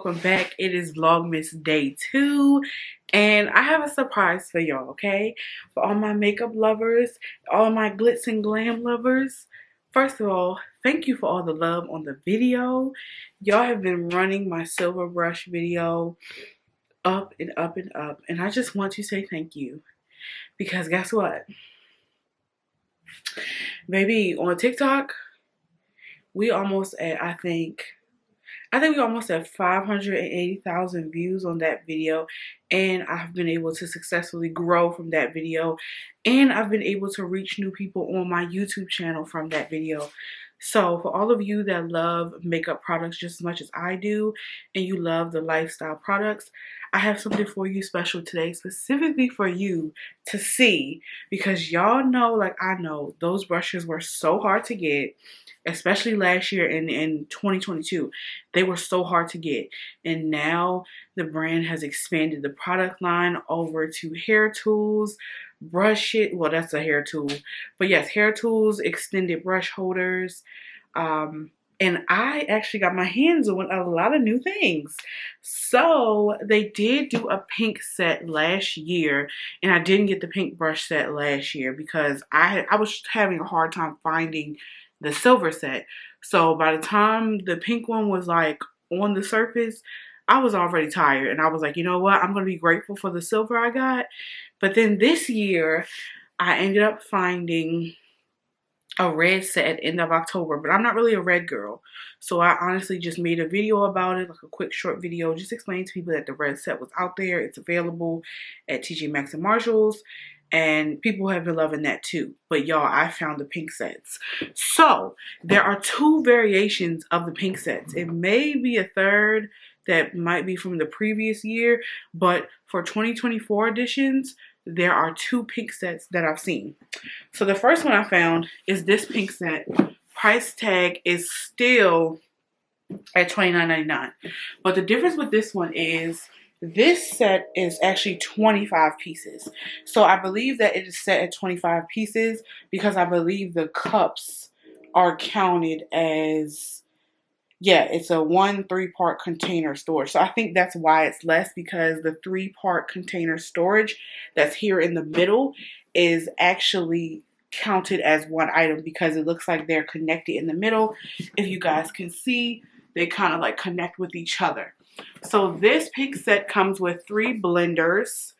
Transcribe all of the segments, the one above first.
welcome back. It is Vlogmas day 2 and I have a surprise for y'all, okay? For all my makeup lovers, all my glitz and glam lovers. First of all, thank you for all the love on the video. Y'all have been running my silver brush video up and up and up, and I just want to say thank you, because guess what? Baby, on TikTok, we almost at, I think we almost have 580,000 views on that video, and I've been able to successfully grow from that video, and I've been able to reach new people on my YouTube channel from that video. So for all of you that love makeup products just as much as I do, and you love the lifestyle products, I have something for you special today, specifically for you to see, because y'all know, like I know, those brushes were so hard to get. Especially last year in 2022, they were so hard to get, and now the brand has expanded the product line over to hair tools, brush it. Well, that's a hair tool, but yes, hair tools, extended brush holders, and I actually got my hands on a lot of new things. So they did do a pink set last year, and I didn't get the pink brush set last year because I was having a hard time finding the silver set. So by the time the pink one was like on the surface, I was already tired, and I was like, you know what, I'm gonna be grateful for the silver I got. But then this year I ended up finding a red set at the end of October, but I'm not really a red girl, so I honestly just made a video about it, like a quick short video, just explaining to people that the red set was out there. It's available at TJMAXX and Marshalls, and people have been loving that too. But y'all, I found the pink sets. So there are 2 variations of the pink sets. It may be a third that might be from the previous year, but for 2024 editions, there are 2 pink sets that I've seen. So the first one I found is this pink set. Price tag is still at $29.99. But the difference with this one is this set is actually 25 pieces. So I believe that it is set at 25 pieces because I believe the cups are counted as, yeah, it's a 1 3-part container storage. So I think that's why it's less, because the 3-part container storage that's here in the middle is actually counted as one item because it looks like they're connected in the middle. If you guys can see, they kind of like connect with each other. So this pink set comes with 3 blenders,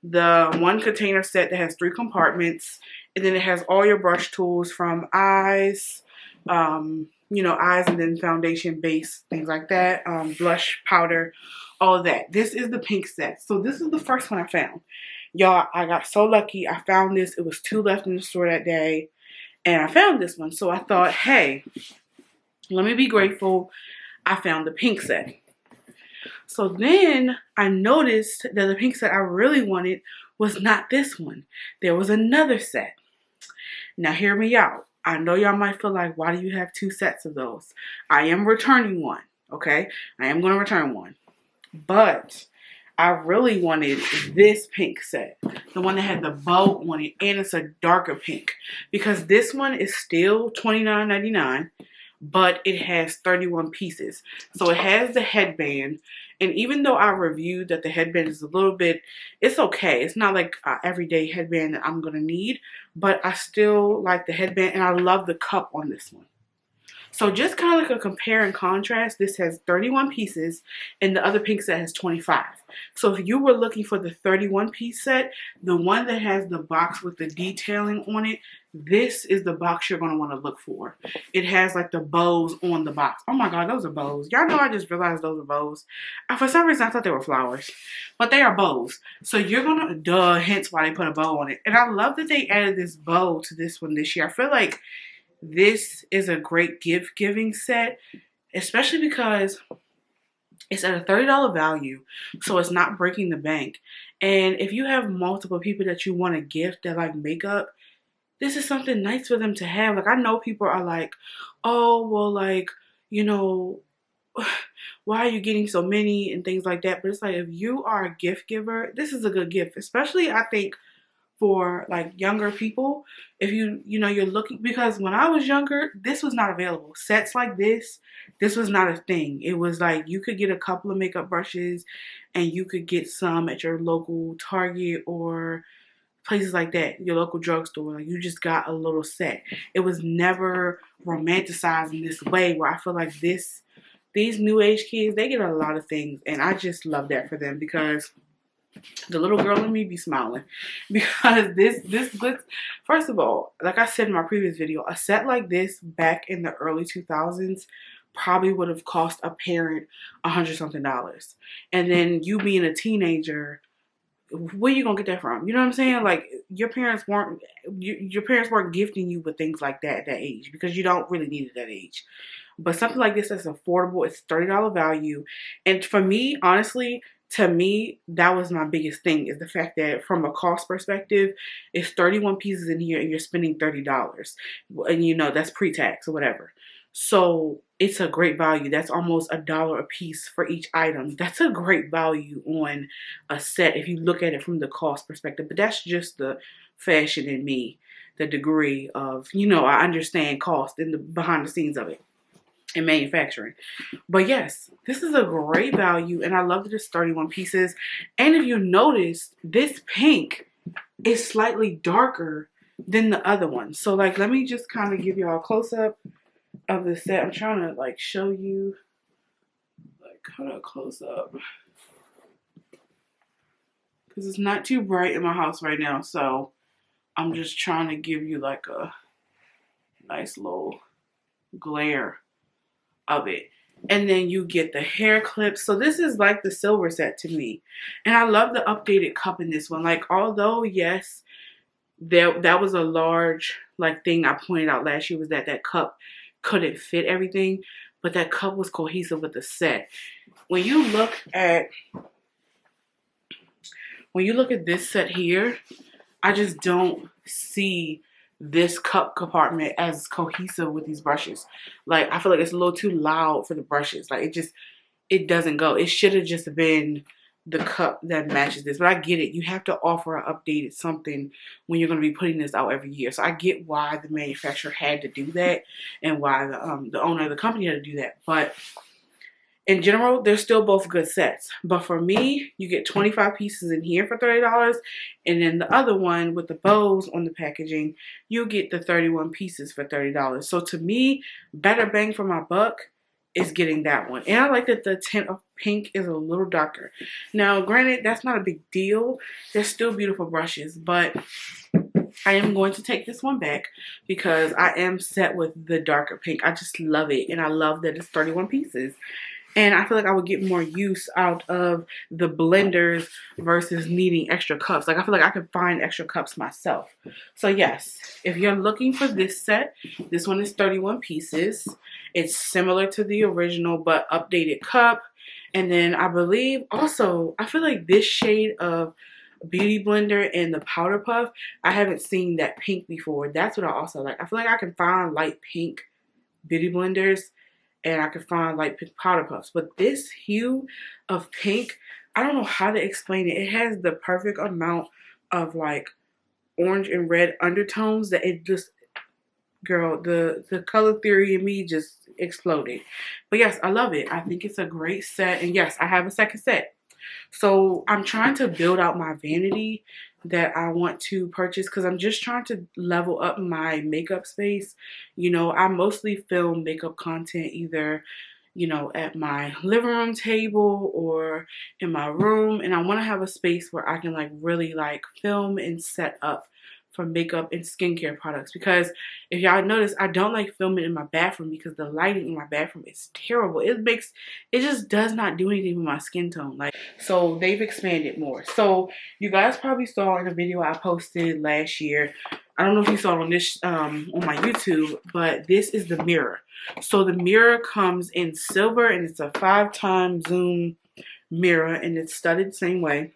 the 1 container set that has 3 compartments, and then it has all your brush tools from eyes, you know, eyes and then foundation, base, things like that, blush, powder, all of that. This is the pink set. So this is the first one I found. Y'all, I got so lucky. I found this. It was 2 left in the store that day, and I found this one. So I thought, hey, let me be grateful I found the pink set. So then I noticed that the pink set I really wanted was not this one. There was another set. Now hear me out. I know y'all might feel like, why do you have 2 sets of those? I am returning one, okay? I am going to return one. But I really wanted this pink set, the one that had the bow on it, and it's a darker pink, because this one is still $29.99. But it has 31 pieces. So it has the headband, and even though I reviewed that the headband is a little bit, it's okay. It's not like an everyday headband that I'm going to need, but I still like the headband, and I love the cup on this one. So just kind of like a compare and contrast, this has 31 pieces and the other pink set has 25. So if you were looking for the 31 piece set, the one that has the box with the detailing on it, this is the box you're going to want to look for. It has like the bows on the box. Oh my god, those are bows. Y'all know I just realized those are bows. For some reason I thought they were flowers, but they are bows. So you're going to, hence why they put a bow on it. And I love that they added this bow to this one this year. I feel like this is a great gift giving set, especially because it's at a $30 value, so it's not breaking the bank. And if you have multiple people that you want to gift that like makeup, this is something nice for them to have. Like, I know people are like, oh, well, like, you know, why are you getting so many and things like that. But it's like, if you are a gift giver, this is a good gift, especially I think for like younger people, if you're looking, because when I was younger, this was not available. Sets like this was not a thing. It was like you could get a couple of makeup brushes and you could get some at your local Target or places like that, your local drugstore. Like, you just got a little set. It was never romanticized in this way where I feel like these new age kids, they get a lot of things, and I just love that for them, because the little girl in me be smiling, because this Glitz, first of all, like I said in my previous video, a set like this back in the early 2000s probably would have cost a parent $100-something. And then you being a teenager, where you gonna get that from? You know what I'm saying? Like, your parents weren't gifting you with things like that at that age, because you don't really need it at that age. But something like this that's affordable, it's $30 value. And for me, honestly, to me, that was my biggest thing, is the fact that from a cost perspective, it's 31 pieces in here and you're spending $30. And that's pre-tax or whatever. So it's a great value. That's almost $1 a piece for each item. That's a great value on a set if you look at it from the cost perspective. But that's just the fashion in me, the degree of, I understand cost and the behind the scenes of it in manufacturing. But yes, this is a great value, and I love that it's 31 pieces. And if you notice, this pink is slightly darker than the other one. So like, let me just kind of give y'all a close-up of the set. I'm trying to like show you, like, kind of close up, because it's not too bright in my house right now, so I'm just trying to give you like a nice little glare of it. And then you get the hair clips. So this is like the silver set to me, and I love the updated cup in this one. Like, although yes, that was a large like thing I pointed out last year, was that cup couldn't fit everything, but that cup was cohesive with the set. When you look at this set here, I just don't see this cup compartment as cohesive with these brushes. Like, I feel like it's a little too loud for the brushes. Like, it doesn't go. It should have just been the cup that matches this. But I get it. You have to offer an updated something when you're going to be putting this out every year. So I get why the manufacturer had to do that, and why the owner of the company had to do that. But in general, they're still both good sets. But for me, you get 25 pieces in here for $30. And then the other one with the bows on the packaging, you get the 31 pieces for $30. So to me, better bang for my buck is getting that one. And I like that the tint of pink is a little darker. Now, granted, that's not a big deal. They're still beautiful brushes, but I am going to take this one back because I am set with the darker pink. I just love it, and I love that it's 31 pieces. And I feel like I would get more use out of the blenders versus needing extra cups. Like, I feel like I could find extra cups myself. So yes, if you're looking for this set, this one is 31 pieces. It's similar to the original, but updated cup. And then I believe also, I feel like this shade of Beauty Blender and the Powder Puff, I haven't seen that pink before. That's what I also like. I feel like I can find light pink Beauty Blenders, and I could find light pink Powder Puffs. But this hue of pink, I don't know how to explain it. It has the perfect amount of like orange and red undertones that it just, girl, the color theory in me just exploded. But yes, I love it. I think it's a great set. And yes, I have a second set. So I'm trying to build out my vanity that I want to purchase, because I'm just trying to level up my makeup space. I mostly film makeup content either, at my living room table or in my room. And I want to have a space where I can like really like film and set up for makeup and skincare products, because if y'all notice, I don't like filming in my bathroom because the lighting in my bathroom is terrible. It just does not do anything with my skin tone. Like, so they've expanded more. So you guys probably saw in a video I posted last year, I don't know if you saw it on this on my YouTube, but this is the mirror. So the mirror comes in silver, and it's a 5x zoom mirror, and it's studded the same way.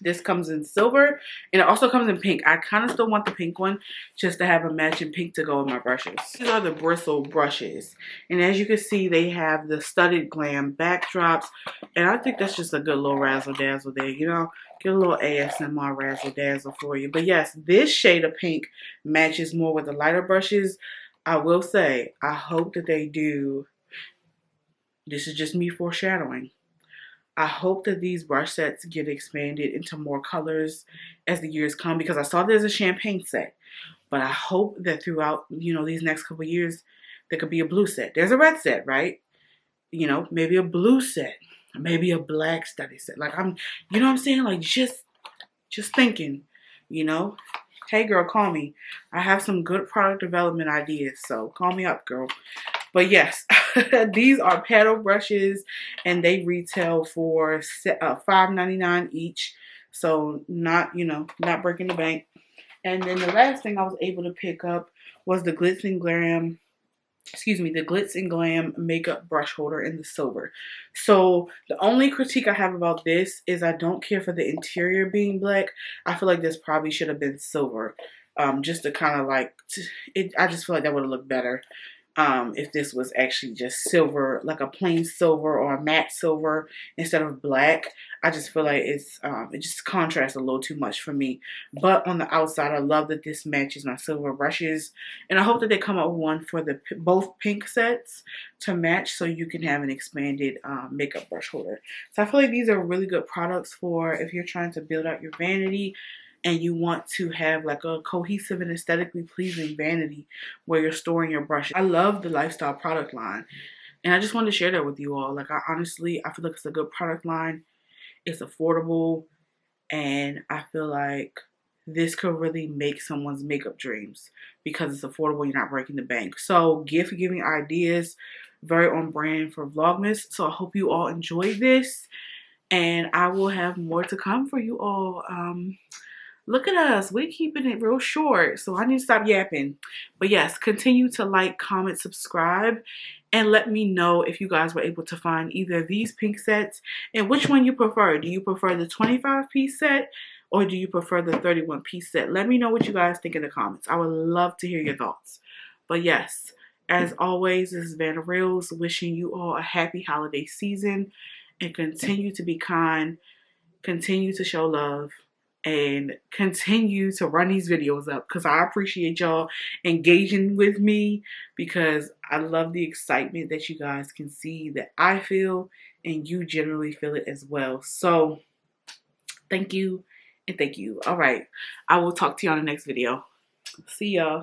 This comes in silver, and it also comes in pink. I kind of still want the pink one just to have a matching pink to go with my brushes. These are the bristle brushes, and as you can see, they have the studded glam backdrops, and I think that's just a good little razzle dazzle there, Get a little ASMR razzle dazzle for you. But yes, this shade of pink matches more with the lighter brushes. I will say, I hope that they do. This is just me foreshadowing. I hope that these brush sets get expanded into more colors as the years come, because I saw there's a champagne set. But I hope that throughout, these next couple years, there could be a blue set. There's a red set, right? Maybe a blue set, maybe a black study set. Like you know what I'm saying? Like just thinking, Hey girl, call me. I have some good product development ideas, so call me up, girl. But yes, these are paddle brushes, and they retail for $5.99 each. So not breaking the bank. And then the last thing I was able to pick up was the Glitz and Glam makeup brush holder in the silver. So the only critique I have about this is I don't care for the interior being black. I feel like this probably should have been silver. Just to kind of like, I just feel like that would have looked better. If this was actually just silver, like a plain silver or a matte silver instead of black. I just feel like it just contrasts a little too much for me. But on the outside, I love that this matches my silver brushes, and I hope that they come up with one for the both pink sets to match, so you can have an expanded makeup brush holder. So I feel like these are really good products for if you're trying to build out your vanity and you want to have like a cohesive and aesthetically pleasing vanity where you're storing your brushes. I love the lifestyle product line, and I just wanted to share that with you all. Like I feel like it's a good product line. It's affordable, and I feel like this could really make someone's makeup dreams because it's affordable. You're not breaking the bank. So gift giving ideas, very on brand for Vlogmas. So I hope you all enjoyed this, and I will have more to come for you all. Look at us. We're keeping it real short, so I need to stop yapping. But yes, continue to like, comment, subscribe, and let me know if you guys were able to find either of these pink sets and which one you prefer. Do you prefer the 25-piece set or do you prefer the 31-piece set? Let me know what you guys think in the comments. I would love to hear your thoughts. But yes, as always, this is Vanna Reels wishing you all a happy holiday season, and continue to be kind, continue to show love, and continue to run these videos up, because I appreciate y'all engaging with me, because I love the excitement that you guys can see that I feel, and you generally feel it as well. So thank you, and thank you. All right, I will talk to you on the next video. See y'all.